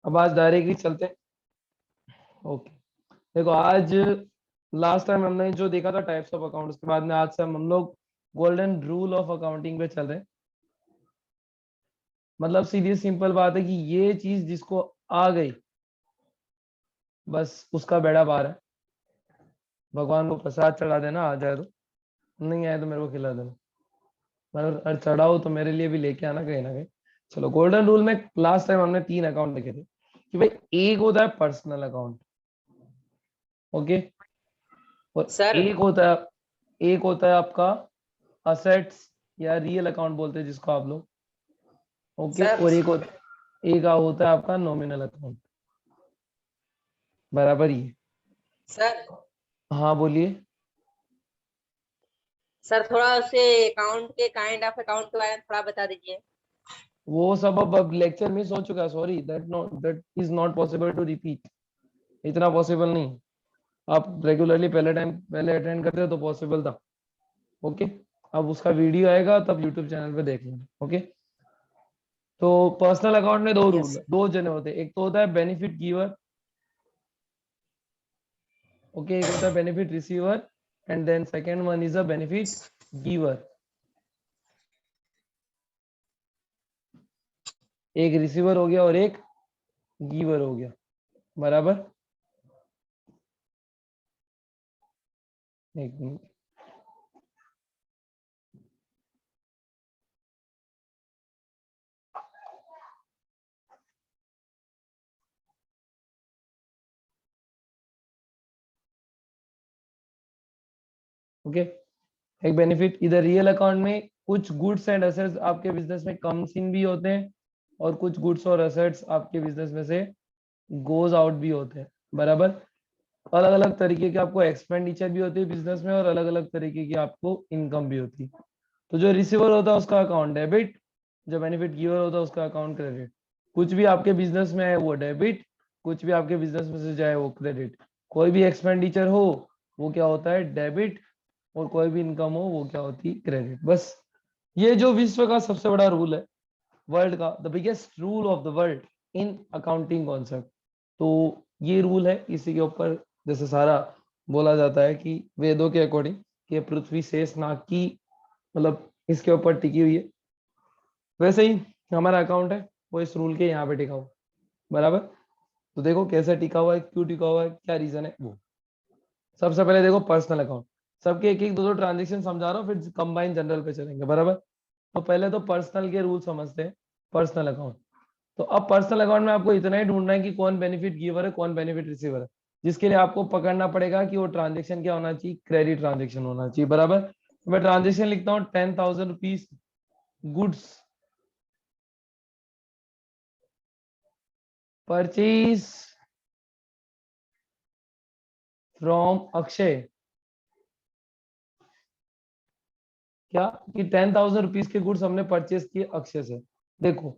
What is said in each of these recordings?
अब आज डायरेक्टली चलते हैं। ओके, देखो आज लास्ट टाइम हमने जो देखा था टाइप्स ऑफ अकाउंट, उसके बाद में आज से हम लोग गोल्डन रूल ऑफ अकाउंटिंग पे चल रहे हैं। मतलब सीधी सिंपल बात है कि ये चीज जिसको आ गई बस उसका बेड़ा पार है। भगवान को प्रसाद चढ़ा देना, आ जाए तो, नहीं आए तो मेरे को खिला देना, मगर चढ़ाओ तो मेरे लिए भी लेके आना कहीं ना कहीं। चलो, गोल्डन रूल में लास्ट टाइम हमने 3 अकाउंट देखे थे कि भाई एक होता है पर्सनल अकाउंट, ओके, और सर एक होता है आपका असेट्स या रियल अकाउंट बोलते हैं जिसको आप लोग, ओके, सर और एक होता है आपका नॉमिनल अकाउंट। बराबर ही है। सर हाँ बोलिए। सर थोड़ा उसे अकाउंट के काइंड ऑफ अकाउंट के बारे में थोड़ा बता दीजिए। वो सब अब लेक्चर मिस हो चुका है, sorry, that is not possible to repeat. इतना पॉसिबल नहीं। आप रेगुलरली पहले अटेंड करते हो तो पॉसिबल था, ओके। अब उसका वीडियो आएगा तब यूट्यूब चैनल पे देख लेना, ओके। तो पर्सनल अकाउंट में दो रूल, यस दो जने होते हैं। एक तो होता है बेनिफिट गिवर, ओके, एक होता है benefit receiver, and then second one is a benefit giver. एक रिसीवर हो गया और एक गिवर हो गया, बराबर। एक मिनट, ओके। एक बेनिफिट इधर रियल अकाउंट में कुछ गुड्स एंड असेट्स आपके बिजनेस में कम्स इन भी होते हैं, और कुछ गुड्स और असेट्स आपके बिजनेस में से गोज आउट भी होते हैं, बराबर। अलग अलग तरीके के आपको एक्सपेंडिचर भी होती है बिजनेस में, और अलग अलग तरीके की आपको इनकम भी होती है। तो जो रिसीवर होता है उसका अकाउंट डेबिट, जो बेनिफिट गिवर होता है उसका अकाउंट क्रेडिट। कुछ भी आपके बिजनेस में है वो डेबिट, कुछ भी आपके बिजनेस में से जाए वो क्रेडिट। कोई भी एक्सपेंडिचर हो वो क्या होता है, डेबिट, और कोई भी इनकम हो वो क्या होती है, क्रेडिट। बस ये जो विश्व का सबसे बड़ा रूल है, वर्ल्ड का the biggest rule of the world in accounting concept, तो ये रूल है। इसी के ऊपर जैसे सारा बोला जाता है कि वेदों के अकॉर्डिंग ये पृथ्वी शेष नाग की, मतलब इसके ऊपर टिकी हुई है। वैसे ही हमारा अकाउंट है वो इस रूल के यहाँ पे टिका हुआ, बराबर। तो देखो कैसे टिका हुआ है, क्यों टिका हुआ है, क्या रीजन है वो। सबसे पहले देखो पर्सनल अकाउंट, सबके एक एक दो दो ट्रांजेक्शन समझा रहा हूँ, फिर कंबाइन जनरल पे चलेंगे, बराबर। तो पहले तो पर्सनल के रूल समझते हैं, पर्सनल अकाउंट। तो अब पर्सनल अकाउंट में आपको इतना ही ढूंढना है कि कौन बेनिफिट गिवर है, कौन बेनिफिट रिसीवर है, जिसके लिए आपको पकड़ना पड़ेगा कि वो ट्रांजेक्शन क्या होना चाहिए, क्रेडिट ट्रांजेक्शन होना चाहिए, बराबर। तो मैं ट्रांजेक्शन लिखता हूँ 10,000 rupees goods purchase from Akshay, क्या कि 10,000 रुपीज के गुड्स हमने परचेज किए अक्षय से। देखो,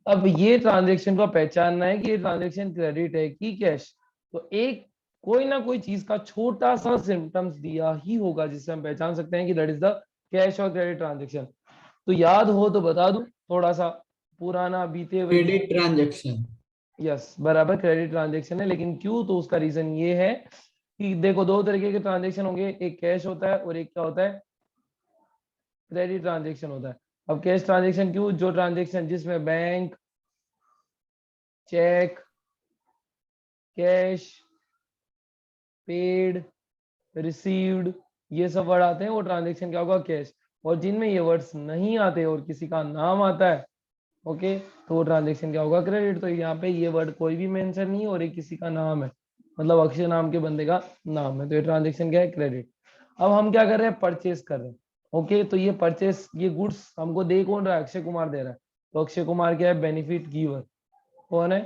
अब ये ट्रांजेक्शन को पहचानना है कि ये ट्रांजेक्शन क्रेडिट है कि कैश। तो एक कोई ना कोई चीज का छोटा सा सिम्टम्स दिया ही होगा जिससे हम पहचान सकते हैं कि दैट इज द कैश और क्रेडिट ट्रांजेक्शन। तो याद हो तो बता दूं, थोड़ा सा पुराना बीते हुए दिन। Credit transaction. यस, बराबर, क्रेडिट ट्रांजेक्शन है। लेकिन क्यों, तो उसका रीजन ये है कि देखो दो तरीके के ट्रांजेक्शन होंगे, एक कैश होता है और एक क्या होता है, क्रेडिट ट्रांजेक्शन होता है। अब कैश ट्रांजेक्शन क्यों, जो ट्रांजेक्शन जिसमें bank, cheque, cash, paid, received, ये सब वर्ड आते हैं, वो ट्रांजेक्शन क्या होगा, कैश। और जिनमें ये वर्ड्स नहीं आते और किसी का नाम आता है, ओके, तो वो ट्रांजेक्शन क्या होगा, क्रेडिट। तो यहाँ पे ये वर्ड कोई भी मेंशन नहीं है और ये किसी का नाम है, मतलब अक्षय नाम के बंदे का नाम है, तो ये ट्रांजेक्शन क्या है, क्रेडिट। अब हम क्या कर रहे हैं, परचेस कर रहे हैं, ओके। तो ये परचेस, ये गुड्स हमको दे कौन रहा है, अक्षय कुमार दे रहा है। तो अक्षय कुमार क्या है, बेनिफिट गिवर। कौन है,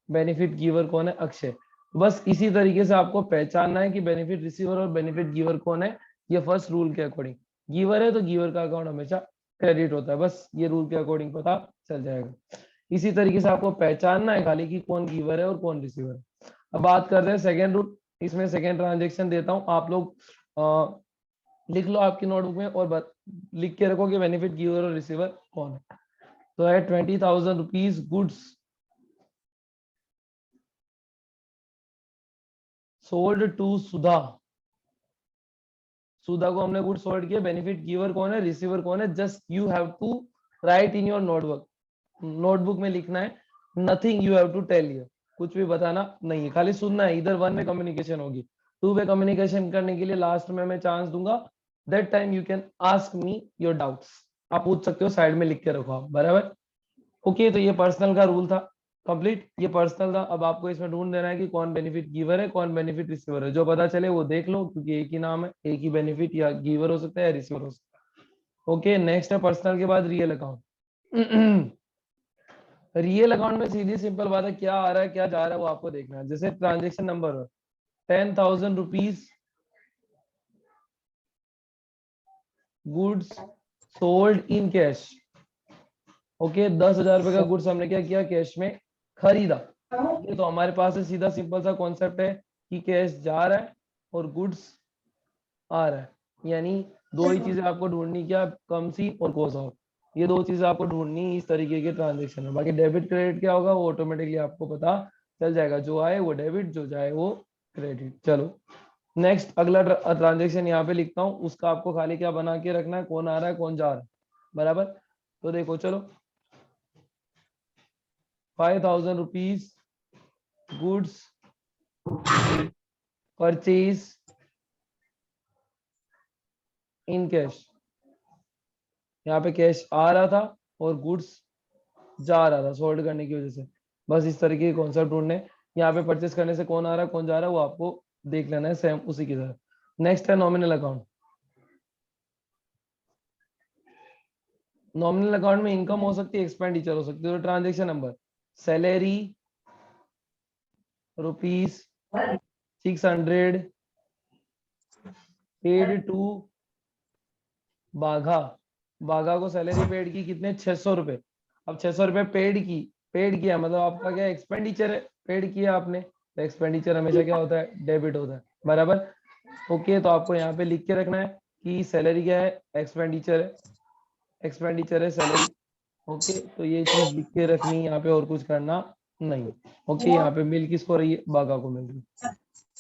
बेनिफिट गिवर कौन है, अक्षय। बस इसी तरीके से आपको पहचानना है कि बेनिफिट रिसीवर और बेनिफिट गिवर कौन है। ये फर्स्ट रूल के अकॉर्डिंग, गिवर है तो गिवर का अकाउंट हमेशा क्रेडिट होता है, बस ये रूल के अकॉर्डिंग पता चल जाएगा। इसी तरीके से आपको पहचानना है खाली कि कौन गिवर है और कौन रिसीवर है। अब बात करते हैं सेकेंड रूल। इसमें सेकेंड ट्रांजेक्शन देता हूँ, आप लोग लिख लो आपकी नोटबुक में, और लिख के रखो कि बेनिफिट गिवर और रिसीवर कौन है। तो है 20,000 rupees goods sold to Sudha, Sudha को हमने गुड सोल्ड किया। बेनिफिट गिवर कौन है, रिसीवर कौन है, just you have to write in your notebook, notebook में लिखना है, nothing you have to tell you, कुछ भी बताना नहीं है, खाली सुनना है। इधर वन वे कम्युनिकेशन होगी, टू वे कम्युनिकेशन करने के लिए लास्ट में मैं चांस दूंगा, that time you can ask me your doubts, आप पूछ सकते हो, साइड में लिख के रखो आप, बराबर। ओके, तो ये पर्सनल का रूल था कंप्लीट, ये पर्सनल था। अब आपको इसमें ढूंढ देना है कि कौन बेनिफिट गिवर है, कौन बेनिफिट रिसीवर है। जो पता चले वो देख लो, क्योंकि एक ही नाम है, एक ही बेनिफिट, या गिवर हो सकता है या रिसीवर हो सकता है। ओके, नेक्स्ट है पर्सनल के बाद रियल अकाउंट। रियल अकाउंट में सीधी सिंपल बात है, क्या आ रहा है क्या जा रहा है वो आपको देखना है। जैसे transaction number 10,000 rupees goods sold in cash. Okay, 10,000 रुपए का गुड्स हमने क्या किया, कैश में खरीदा। ये तो हमारे पास है सीधा सिंपल सा कॉन्सेप्ट है कि कैश जा रहा है और गुड्स आ रहा है, यानी दो ही चीजें आपको ढूंढनी, क्या, कम सी और कोस आउट, ये दो चीजें आपको ढूंढनी इस तरीके के ट्रांजेक्शन में। बाकी डेबिट क्रेडिट क्या होगा वो ऑटोमेटिकली आपको पता चल जाएगा, जो आए वो डेबिट, जो जाए वो क्रेडिट। चलो नेक्स्ट, अगला ट्रांजेक्शन यहाँ पे लिखता हूँ, उसका आपको खाली क्या बना के रखना है, कौन आ रहा है कौन जा रहा है, बराबर। तो देखो चलो, 5,000 rupees goods purchase in cash. यहाँ पे कैश आ रहा था और गुड्स जा रहा था सोल्ड करने की वजह से, बस इस तरीके के कॉन्सेप्ट ढूंढने। यहाँ पे परचेस करने से कौन आ रहा है कौन जा रहा है वो आपको देख लेना है, सेम उसी की तरह। नेक्स्ट है नॉमिनल अकाउंट। नॉमिनल अकाउंट में इनकम हो सकती है, एक्सपेंडिचर हो सकती है। तो transaction number salary rupees 600 paid to Bagha, Bagha को सैलरी पेड की कितने, 600 रुपए। अब 600 रुपए पेड किया मतलब आपका क्या एक्सपेंडिचर है, पेड किया आपने, तो एक्सपेंडिचर हमेशा क्या होता है, डेबिट होता है, बराबर। ओके, तो आपको यहाँ पे लिख के रखना है कि सैलरी क्या है, एक्सपेंडिचर है, एक्सपेंडिचर है सैलरी। ओके, तो ये चीज लिख के रखनी है यहाँ पे, और कुछ करना नहीं। ओके, यहाँ पे मिल किसको रही है, बाघा को मिल रही है।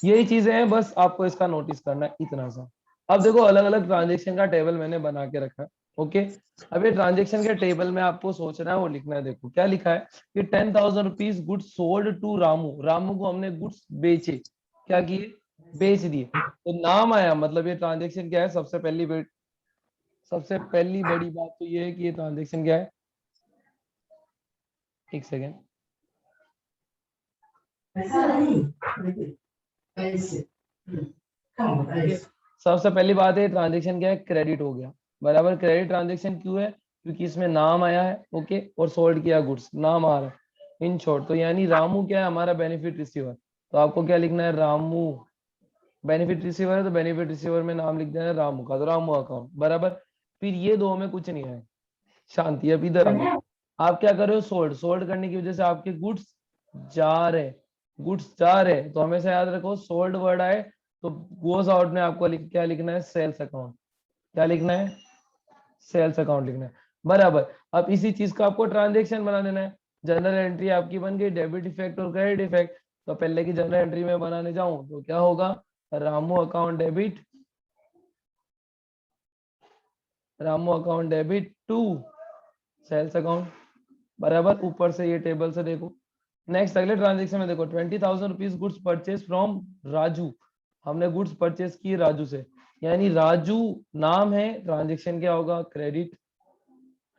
यही चीजें हैं, बस आपको इसका नोटिस करना है, इतना सा। अब देखो अलग अलग ट्रांजेक्शन का टेबल मैंने बना के रखा है। ओके, अब ये ट्रांजेक्शन के टेबल में आपको सोचना है, वो लिखना है। देखो क्या लिखा है कि 10,000 rupees goods sold to Ramu, Ramu को हमने गुड्स बेचे, क्या किए, बेच दिए। तो नाम आया, मतलब ये ट्रांजेक्शन क्या है, सबसे पहली बड़ी बात तो ये है कि ये ट्रांजेक्शन क्या है, एक सेकेंड, सबसे पहली बात है ट्रांजेक्शन क्या है, क्रेडिट हो गया, बराबर। क्रेडिट ट्रांजेक्शन क्यों है, क्योंकि इसमें नाम आया है, ओके, और सोल्ड किया गुड्स, नाम आ रहा है इन शॉर्ट। तो यानी रामू क्या है, हमारा बेनिफिट रिसीवर। तो आपको क्या लिखना है, रामू बेनिफिट रिसीवर है, तो बेनिफिट रिसीवर में नाम लिख देना है रामू का, तो रामू अकाउंट, बराबर। फिर ये दो में कुछ नहीं है, शांति। अब इधर आप क्या कर रहे हो, सोल्ड, सोल्ड करने की वजह से आपके गुड्स जा रहे, गुड्स जा रहे, तो हमेशा याद रखो सोल्ड वर्ड आए तो गोज आउट में आपको क्या लिखना है, सेल्स अकाउंट, क्या लिखना है, सेल्स अकाउंट लिखना है, बराबर। अब इसी चीज का आपको ट्रांजेक्शन बना देना है। जनरल एंट्री आपकी बन गई, डेबिट इफेक्ट और क्रेडिट इफेक्ट। तो पहले की जनरल एंट्री में बनाने जाऊं तो क्या होगा, Ramu account debit, Ramu account debit to sales account, बराबर। ऊपर से ये टेबल से देखो। नेक्स्ट अगले ट्रांजेक्शन में देखो, 20,000 rupees goods purchase from Raju, हमने गुड्स परचेज किए राजू से, यानी राजू नाम है, ट्रांजेक्शन क्या होगा, क्रेडिट,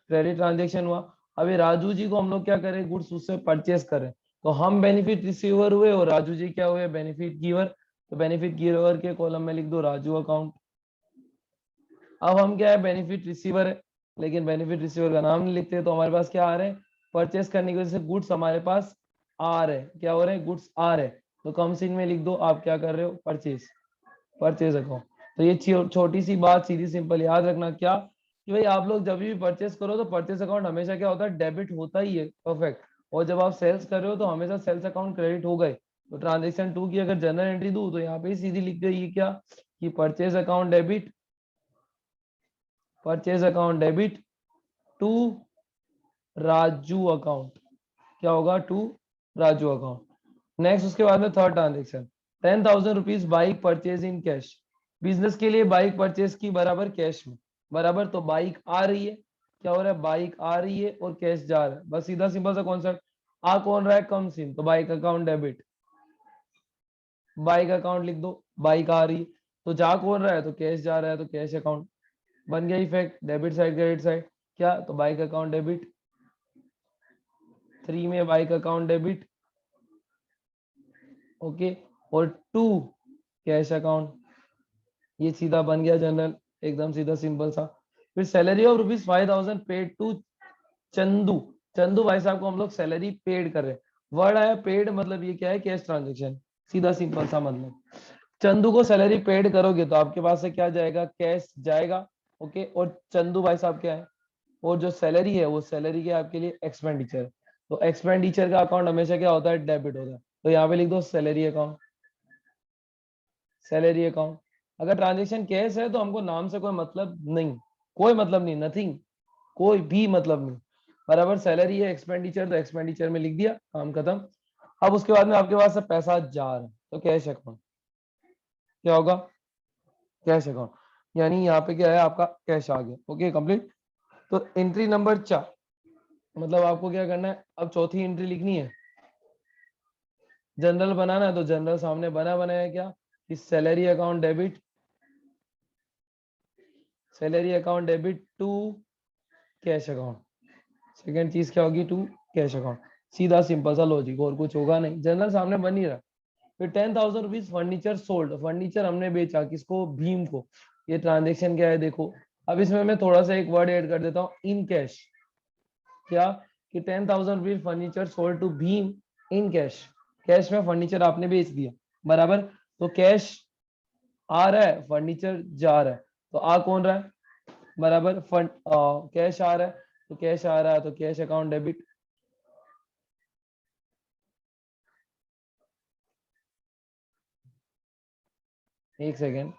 क्रेडिट ट्रांजेक्शन हुआ। अभी राजू जी को हम लोग क्या करें, गुड्स उससे परचेज करें, तो हम बेनिफिट रिसीवर हुए और राजू जी क्या हुए, बेनिफिट गिवर। तो बेनिफिट गिवर के कॉलम में लिख दो राजू अकाउंट। अब हम क्या है, बेनिफिट रिसीवर है, लेकिन बेनिफिट रिसीवर का नाम नहीं लिखते, तो हमारे पास क्या आ रहे हैं, परचेस करने की वजह से गुड्स हमारे पास आ रहे हैं, क्या हो रहे हैं, गुड्स आ रहे हैं, तो कम सिन में लिख दो आप क्या कर रहे हो, परचेस, परचेज अकाउंट। तो ये छोटी सी बात सीधी सिंपल याद रखना, क्या कि भाई आप लोग जब भी परचेस करो तो परचेस अकाउंट हमेशा क्या होता है, डेबिट होता ही है, परफेक्ट। और जब आप सेल्स कर रहे हो तो हमेशा सेल्स अकाउंट क्रेडिट हो गए। तो ट्रांजेक्शन 2 की अगर जनरल एंट्री दूं तो यहाँ पे ही सीधी लिख गई है क्या, कि purchase account debit, purchase account debit to Raju account, क्या होगा, टू राजू अकाउंट। नेक्स्ट उसके बाद में third transaction, 10,000 rupees bike purchase in cash. Business के लिए बाइक परचेज की बराबर कैश में, बराबर। तो बाइक आ रही है, क्या हो रहा है, बाइक आ रही है और कैश जा रहा है, बस सीधा सिंपल सा कॉन्सेप्ट। आ कौन रहा है, कम सिन, तो bike account debit, bike account लिख दो। बाइक आ रही है तो जा कौन रहा है, तो कैश जा रहा है, तो कैश अकाउंट बन गया effect, debit side credit side. क्या, तो बाइक अकाउंट डेबिट, 3 में बाइक अकाउंट डेबिट, ओके। और 2 कैश अकाउंट, ये सीधा बन गया जनरल, एकदम सीधा सिंपल सा। फिर salary of ₹5,000 paid to Chandu. Chandu भाई साहब को हम लोग सैलरी पेड कर रहे हैं। वर्ड आया पेड, मतलब ये क्या है, कैश ट्रांजेक्शन, सीधा सिंपल सा मतलब। चंदू को सैलरी पेड करोगे तो आपके पास से क्या जाएगा, कैश जाएगा, ओके। और चंदू भाई साहब क्या है, और जो सैलरी है वो सैलरी के आपके लिए एक्सपेंडिचर। तो एक्सपेंडिचर का अकाउंट हमेशा क्या होता है, डेबिट होता है। तो यहाँ पे लिख दो सैलरी अकाउंट, सैलरी अकाउंट। अगर ट्रांजेक्शन कैश है तो हमको नाम से कोई मतलब नहीं, कोई मतलब नहीं, नथिंग, कोई भी मतलब नहीं, बराबर। सैलरी है, एक्सपेंडिचर, तो एक्सपेंडिचर में लिख दिया, काम खत्म। अब उसके बाद में आपके पास से पैसा जा रहा है तो कैश अकाउंट, क्या होगा, कैश अकाउंट, यानी यहाँ पे क्या है, आपका कैश आ गया, ओके कंप्लीट। तो एंट्री नंबर 4, मतलब आपको क्या करना है, अब चौथी एंट्री लिखनी है, जनरल बनाना है। तो जनरल सामने बना बनाया क्या, कि salary account debit, salary account debit to cash account. Second चीज क्या होगी, टू कैश अकाउंट। सीधा सिंपल सा लॉजिक, और कुछ होगा नहीं, जनरल सामने बन ही रहा। फिर 10,000 रुपीज फर्नीचर सोल्ड, फर्नीचर हमने बेचा, किसको, भीम को। ये ट्रांजेक्शन क्या है देखो। अब इसमें मैं थोड़ा सा एक वर्ड ऐड कर देता हूँ, इन कैश। क्या, कि 10,000 rupees furniture sold to Bhim in cash, cash में फर्नीचर आपने बेच दिया, बराबर। तो कैश आ रहा है, फर्नीचर जा रहा है, तो आ कौन रहा है, बराबर, फंड कैश आ रहा है, तो कैश आ रहा है, तो कैश अकाउंट डेबिट। एक सेकेंड,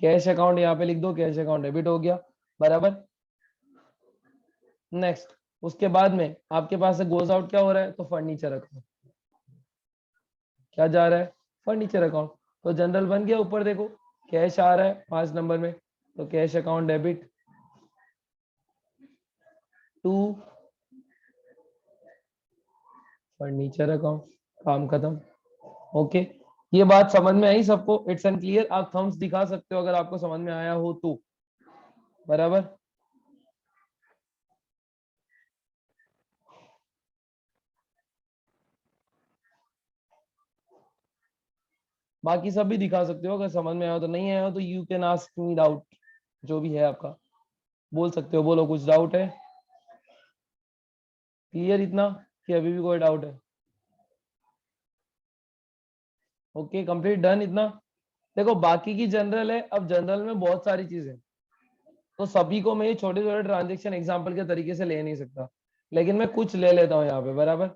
कैश अकाउंट यहाँ पे लिख दो, कैश अकाउंट डेबिट हो गया, बराबर। नेक्स्ट, उसके बाद में आपके पास से गोज आउट क्या हो रहा है, तो फर्नीचर अकाउंट, क्या जा रहा है, फर्नीचर अकाउंट। तो जनरल बन गया, ऊपर देखो कैश आ रहा है 5 नंबर में, तो cash account debit to furniture account, काम खत्म, ओके। ये बात समझ में आई सबको, इट्स एंड क्लियर। आप थम्स दिखा सकते हो अगर आपको समझ में आया हो तो, बराबर। बाकी सब भी दिखा सकते हो, अगर समझ में आया हो तो, नहीं आया हो तो you can ask me doubt, जो भी है आपका बोल सकते हो। बोलो, कुछ डाउट है, क्लियर इतना, कि अभी भी कोई डाउट है, ओके कंप्लीट डन इतना। देखो बाकी की जनरल है, अब जनरल में बहुत सारी चीजें, तो सभी को मैं ये छोटे छोटे ट्रांजेक्शन एग्जांपल के तरीके से ले नहीं सकता, लेकिन मैं कुछ ले लेता हूँ यहाँ पे, बराबर।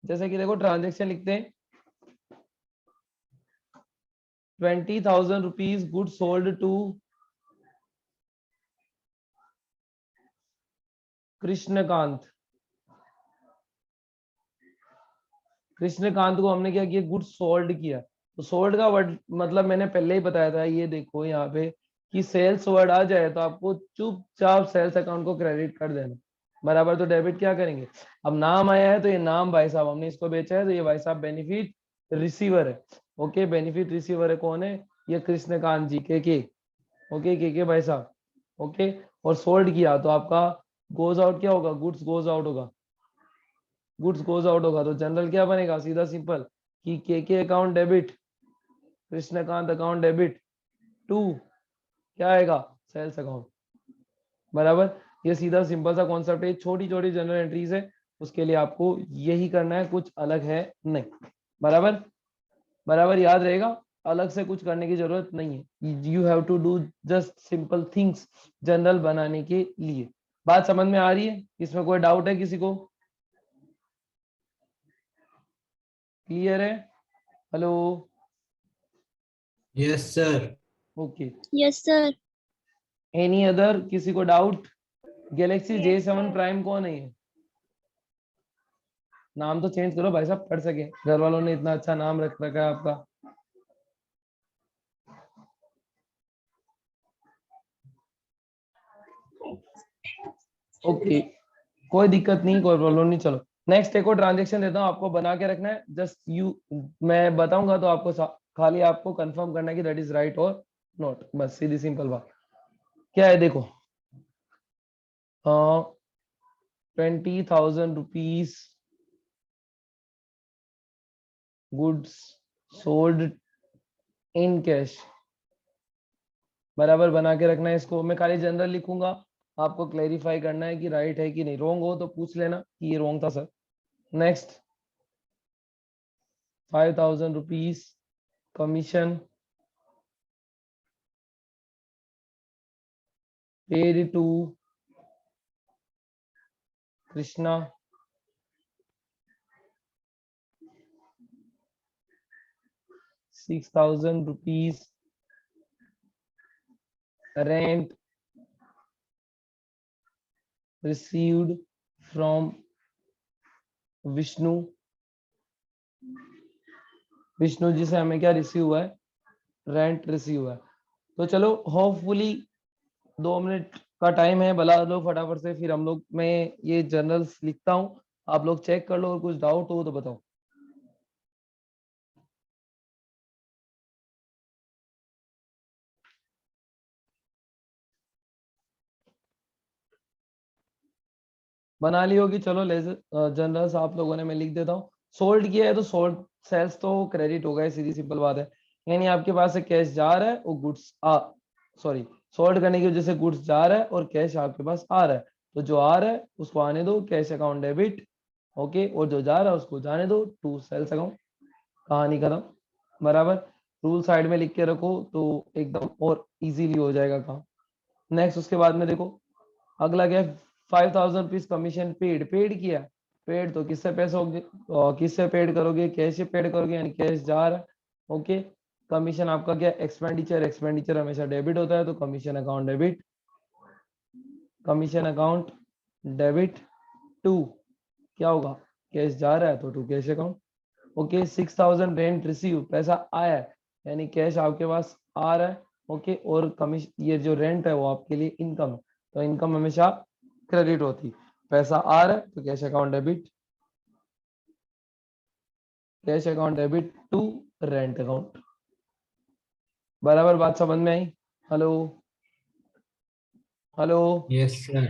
जैसे कि देखो ट्रांजेक्शन लिखते हैं, 20,000 rupees good sold to Krishnakant. Krishnakant को हमने क्या किया, गुड सोल्ड किया। तो सोल्ड का वर्ड मतलब मैंने पहले ही बताया था, ये देखो यहाँ पे, कि सेल्स वर्ड आ जाए तो आपको चुपचाप सेल्स अकाउंट को क्रेडिट कर देना, बराबर। तो डेबिट क्या करेंगे, अब नाम आया है तो ये नाम भाई साहब हमने इसको बेचा है, तो ये भाई साहब बेनिफिट रिसीवर है, ओके। बेनिफिट रिसीवर है कौन है, ये कृष्णकांत जी, के ओके, के भाई साहब, ओके। और सोल्ड किया तो आपका गोज आउट क्या होगा, गुड्स गोज आउट होगा, गुड्स गोज आउट होगा। तो जनरल क्या बनेगा, सीधा सिंपल, कि के account debit, Krishnakant account debit to, क्या आएगा, सेल्स अकाउंट, बराबर। ये सीधा सिंपल सा कॉन्सेप्ट है, छोटी छोटी जनरल एंट्रीज है, उसके लिए आपको यही करना है, कुछ अलग है नहीं, बराबर। बराबर याद रहेगा, अलग से कुछ करने की जरूरत नहीं है, you have to do just simple things journal बनाने के लिए। बात समझ में आ रही है, इसमें कोई डाउट है किसी को, क्लियर है, hello, yes sir. Okay. Yes sir. Any other, किसी को डाउट? गैलेक्सी J7 प्राइम कौन है ये? नाम तो चेंज करो भाई साहब, पढ़ सके, घर वालों ने इतना अच्छा नाम रख रखा है आपका। ओके, कोई दिक्कत नहीं, कोई प्रॉब्लम नहीं। चलो नेक्स्ट एक और ट्रांजेक्शन देता हूँ आपको, बना के रखना है। जस्ट यू, मैं बताऊंगा तो आपको खाली आपको कंफर्म करना है कि दैट इज राइट और नॉट, बस सीधी सिंपल बात। क्या है देखो, 20,000 rupees goods sold in cash, बराबर बना के रखना है इसको। मैं खाली जनरल लिखूंगा, आपको क्लेरिफाई करना है कि राइट है कि नहीं। रॉन्ग हो तो पूछ लेना कि ये रॉन्ग था sir. Next, 5,000 rupees commission paid to Krishna, 6,000 rupees rent received from Vishnu. Vishnu ji से हमें क्या रिसीव हुआ है? रेंट रिसीव हुआ है। तो चलो होपफुली 2 मिनट का टाइम है, बुला लो फटाफट से, फिर हम लोग, मैं ये जर्नल्स लिखता हूँ, आप लोग चेक कर लो और कुछ डाउट हो तो बताओ। बना ली होगी, चलो जनरल्स आप लोगों ने, मैं लिख देता हूँ। सोल्ड किया है तो सोल्ड सेल्स तो क्रेडिट हो गए, सीधी सिंपल बात है। यानी आपके पास से कैश जा रहा है और गुड्स सॉरी, सोल्ड करने की वजह से गुड्स जा रहा है और कैश आपके पास आ रहा है। तो जो आ रहा है उसको आने दो, कैश अकाउंट डेबिट। ओके, और जो जा रहा है उसको जाने दो टू सेल्स अकाउंट। कहानी खत्म, बराबर। रूल साइड में लिख के रखो तो एकदम और इजीली हो जाएगा काम। नेक्स्ट, उसके बाद में देखो अगला क्या है, 5,000 रुपीज कमीशन पेड। पेड किया, पेड तो किससे पैसे होंगे, किससे पेड करोगे? कैश से पेड करोगे, यानी कैश जा रहा है। ओके, कमीशन आपका क्या, एक्सपेंडिचर, एक्सपेंडिचर हमेशा डेबिट होता है, तो commission account debit, commission account debit to, क्या होगा, कैश जा रहा है तो to cash account. Okay, 6,000 rent receive, पैसा आया है, यानी कैश आपके पास आ रहा है। ओके, और कमीशन, ये जो रेंट है वो आपके लिए इनकम है, तो इनकम हमेशा क्रेडिट होती। पैसा आ रहा है तो cash account debit, cash account debit to rent account. बराबर बात समझ में आई? Hello hello. Yes sir.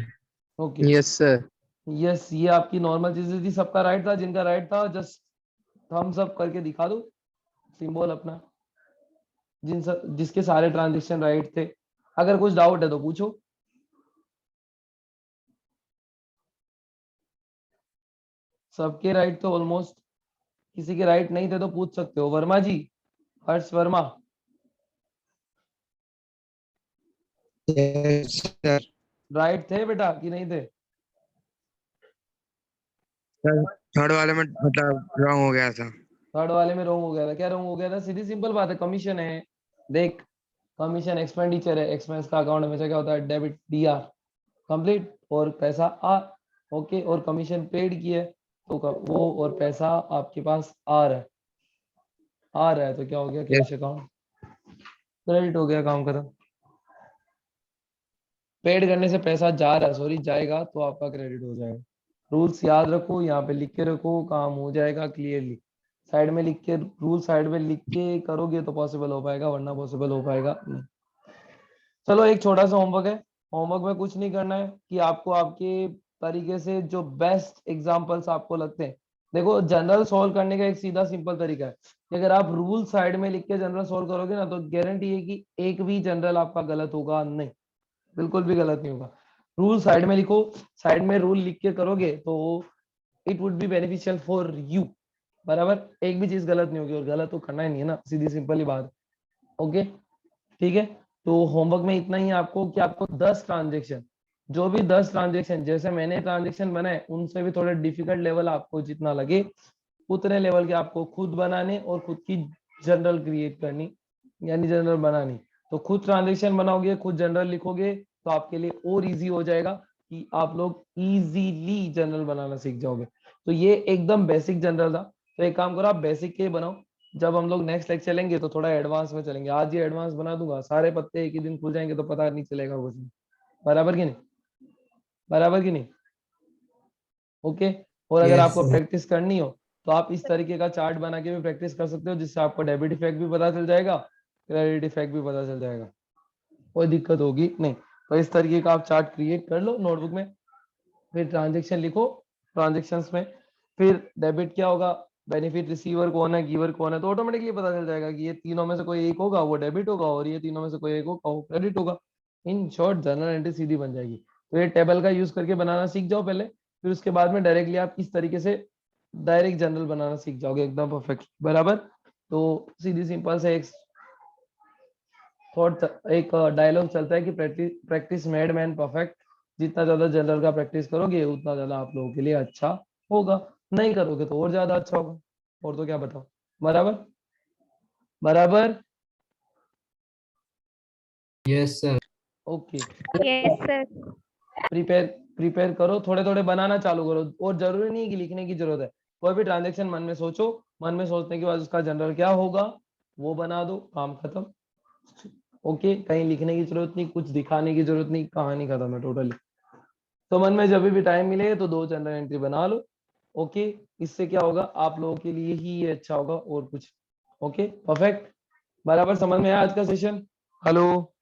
Okay, yes sir. Yes, ये आपकी नॉर्मल चीजें थी। सबका राइट था? जिनका राइट था जस्ट थम्स अप करके दिखा दो सिंबल अपना, जिसके सारे ट्रांजेक्शन राइट थे। अगर कुछ डाउट है तो पूछो। सबके राइट तो ऑलमोस्ट, किसी के राइट नहीं थे तो पूछ सकते हो। वर्मा जी, हर्ष वर्मा, यस सर। राइट थे बेटा कि नहीं थे? थर्ड वाले में मतलब रॉन्ग हो गया था। थर्ड वाले में रॉन्ग हो गया था? क्या रॉन्ग हो गया था? सीधी सिंपल बात है, कमीशन है। देख, कमीशन एक्सपेंडिचर है, एक्सपेंस का अकाउंट हमेशा क्या होता है, डेबिट, डीआर, कंप्लीट, और पैसा आ। ओके, और कमीशन पेड की है तो वो और पैसा आपके पास आ रहा है, आ रहा है तो क्या हो गया, यस कैश अकाउंट क्रेडिट हो गया, काम खत्म। पेड करने से पैसा जा रहा है, सॉरी जाएगा, तो आपका क्रेडिट हो जाएगा। रूल्स याद रखो, यहाँ पे लिख के रखो, काम हो जाएगा क्लियरली। साइड में लिख के, रूल साइड में लिख के करोगे तो पॉसिबल हो पाएगा, वरना पॉसिबल हो पाएगा नहीं। चलो एक छोटा सा होमवर्क है। होमवर्क में कुछ नहीं करना है कि आपको आपके तरीके से जो बेस्ट एग्जांपल्स आपको लगते हैं, देखो जनरल सॉल्व करने का एक सीधा सिंपल तरीका है कि अगर आप रूल साइड में लिख के जनरल सॉल्व करोगे ना, तो गारंटी है कि एक भी जनरल आपका गलत होगा नहीं, बिल्कुल भी गलत नहीं होगा। रूल साइड में लिखो, साइड में रूल लिख के करोगे तो it would be beneficial for you, बराबर। एक भी चीज गलत नहीं होगी, और गलत तो करना ही नहीं है ना, सीधी सिंपल ही बात। ओके, ठीक है। तो होमवर्क में इतना ही है आपको कि आपको 10 ट्रांजेक्शन, जो भी 10 ट्रांजेक्शन जैसे मैंने ट्रांजेक्शन बनाए, उनसे भी थोड़े डिफिकल्ट लेवल आपको जितना लगे उतने लेवल के आपको खुद बनाने और खुद की जनरल क्रिएट करनी, यानी जनरल बनानी। तो खुद ट्रांजेक्शन बनाओगे, खुद जनरल लिखोगे, तो आपके लिए और इजी हो जाएगा कि आप लोग इजीली जनरल बनाना सीख जाओगे। तो ये एकदम बेसिक जनरल था। तो एक काम करो, आप बेसिक के बनाओ, जब हम लोग नेक्स्ट लेक्चर चलेंगे तो थोड़ा एडवांस में चलेंगे। आज ये एडवांस बना दूंगा, सारे पत्ते एक ही दिन खुल जाएंगे तो पता नहीं चलेगा कुछ नहीं। बराबर कि नहीं? बराबर कि नहीं? ओके। और अगर Yes, आपको sir. प्रैक्टिस करनी हो तो आप इस तरीके का चार्ट बना के भी प्रैक्टिस कर सकते हो, जिससे आपको डेबिट इफेक्ट भी पता चल जाएगा, क्रेडिट इफेक्ट भी पता चल जाएगा, कोई दिक्कत होगी नहीं। तो इस तरीके का आप चार्ट क्रिएट कर लो नोटबुक में, फिर ट्रांजेक्शन लिखो, ट्रांजेक्शंस में फिर डेबिट क्या होगा, बेनिफिट रिसीवर कौन है, गिवर कौन है, तो ऑटोमेटिकली पता चल जाएगा कि ये तीनों में से कोई एक होगा वो डेबिट होगा, और ये तीनों में से कोई एक होगा वो क्रेडिट होगा। इन शॉर्ट जर्नल एंट्री सीधी बन जाएगी। तो ये टेबल का यूज करके बनाना सीख जाओ पहले, फिर उसके बाद में डायरेक्टली आप इस तरीके से डायरेक्ट जनरल बनाना सीख जाओगे एकदम परफेक्ट। बराबर? तो सीधी सिंपल से एक थॉट, एक डायलॉग चलता है कि प्रैक्टिस मेड मैन परफेक्ट। जितना ज्यादा जनरल का प्रैक्टिस करोगे उतना ज्यादा आप लोगों के लिए अच्छा होगा, नहीं करोगे तो और ज्यादा अच्छा होगा। और तो क्या बताओ। बराबर? बराबर? Yes, sir. Okay. Yes, sir. Prepare prepare करो, थोड़े थोड़े बनाना चालू करो, और जरूरी नहीं है कि लिखने की जरूरत है। कोई भी ट्रांजेक्शन मन में सोचो, मन में सोचने के बाद उसका जनरल क्या होगा वो बना दो, काम खत्म। ओके, कहीं लिखने की जरूरत नहीं, कुछ दिखाने की जरूरत नहीं, कहानी खत्म है टोटली। तो मन में जब भी टाइम मिले तो 2 जनरल एंट्री बना लो। ओके, इससे क्या होगा आप लोगों के लिए ही ये अच्छा होगा, और कुछ। Okay, perfect. बराबर समझ में आया आज का session? Hello?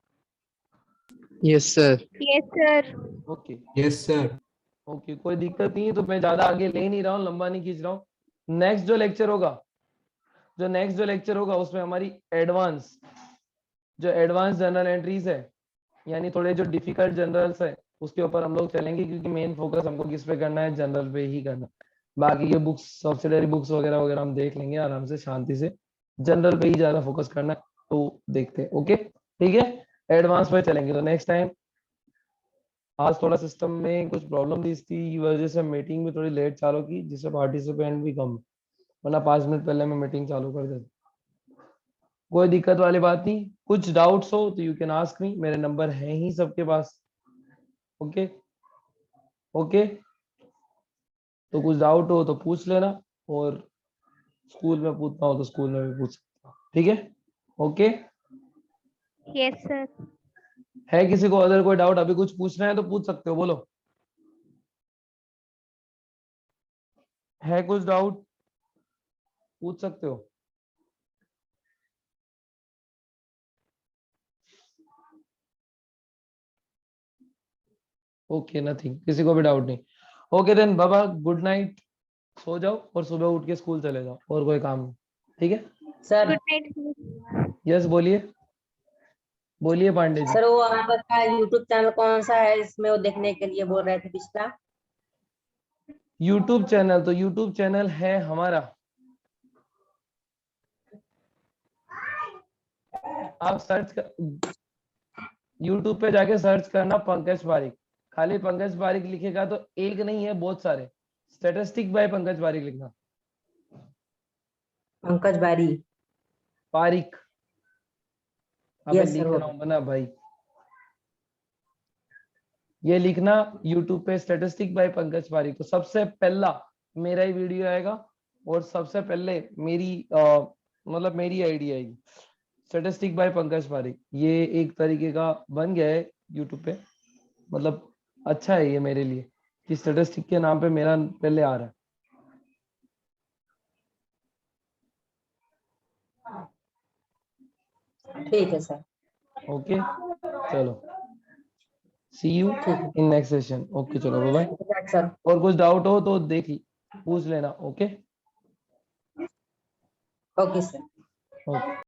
Yes sir. Yes, sir. Okay Yes, sir. Okay, कोई दिक्कत नहीं है, तो मैं ज्यादा आगे ले नहीं रहा हूँ, लंबा नहीं खींच रहा हूँ। नेक्स्ट जो लेक्चर होगा उसमें हमारी जो एडवांस जनरल एंट्रीज है, यानी थोड़े जो डिफिकल्ट जनरल्स है उसके ऊपर हम लोग चलेंगे, क्योंकि मेन फोकस हमको किस पे करना है, जनरल पे ही करना है। बाकी के बुक्स, सब्सिडरी बुक्स वगैरह वगैरह हम देख लेंगे आराम से शांति से, जनरल पे ही ज्यादा फोकस करना है। तो देखते हैं। ओके ठीक है, एडवांस पे चलेंगे। तो नेक्स्ट टाइम, आज थोड़ा सिस्टम में कुछ प्रॉब्लम थी, इसकी वजह से मीटिंग भी थोड़ी लेट चालू की, जिससे पार्टिसिपेंट भी कम, वरना 5 मिनट पहले मैं मीटिंग चालू कर देता। कोई दिक्कत वाली बात नहीं, कुछ डाउट्स हो तो यू कैन आस्क मी, मेरे नंबर है ही सबके पास। ओके ओके, तो कुछ डाउट हो तो पूछ लेना, और स्कूल में पूछना हो तो स्कूल में भी पूछ सकते हो। ठीक है? Okay, Yes, sir. है किसी को अदर कोई डाउट, अभी कुछ पूछना है तो पूछ सकते हो, बोलो। है कुछ डाउट, पूछ सकते हो। ओके, नथिंग, किसी को भी डाउट नहीं। ओके देन बाबा, गुड नाइट, सो जाओ और सुबह उठ के स्कूल चले जाओ, और कोई काम नहीं। ठीक है? Sir Good night, sir. Yes बोलिए, बोलिए पांडे जी। सर वो आपका यूट्यूब चैनल कौन सा है, इसमें वो देखने के लिए बोल रहे थे पिछला। यूट्यूब चैनल, तो यूट्यूब चैनल है हमारा, आप सर्च कर, यूट्यूब पे जाके सर्च करना पंकज पारिक। खाली पंकज पारिक लिखेगा तो एक नहीं है, बहुत सारे, स्टैटिस्टिक बाय पंकज पारिक लिखना। पंकज बारी। पारिक, अबे यस लिख सर, रहा हूं ना भाई, ये लिखना यूट्यूब पे स्टैटिस्टिक बाय पंकज पारिक, तो सबसे पहला मेरा ही वीडियो आएगा, और सबसे पहले मेरी मतलब मेरी आईडी आएगी, स्टैटिस्टिक बाय पंकज पारिक। ये एक तरीके का बन गया है यूट्यूब पे, मतलब अच्छा है ये मेरे लिए कि स्टैटिस्टिक के नाम पे मेरा पहले आ रहा है। ठीक है सर। ओके चलो, सी यू ठीक है इन नेक्स्ट सेशन। ओके चलो बाय बाय। सर। और कुछ डाउट हो तो देख पूछ लेना। Okay okay sir. ओके।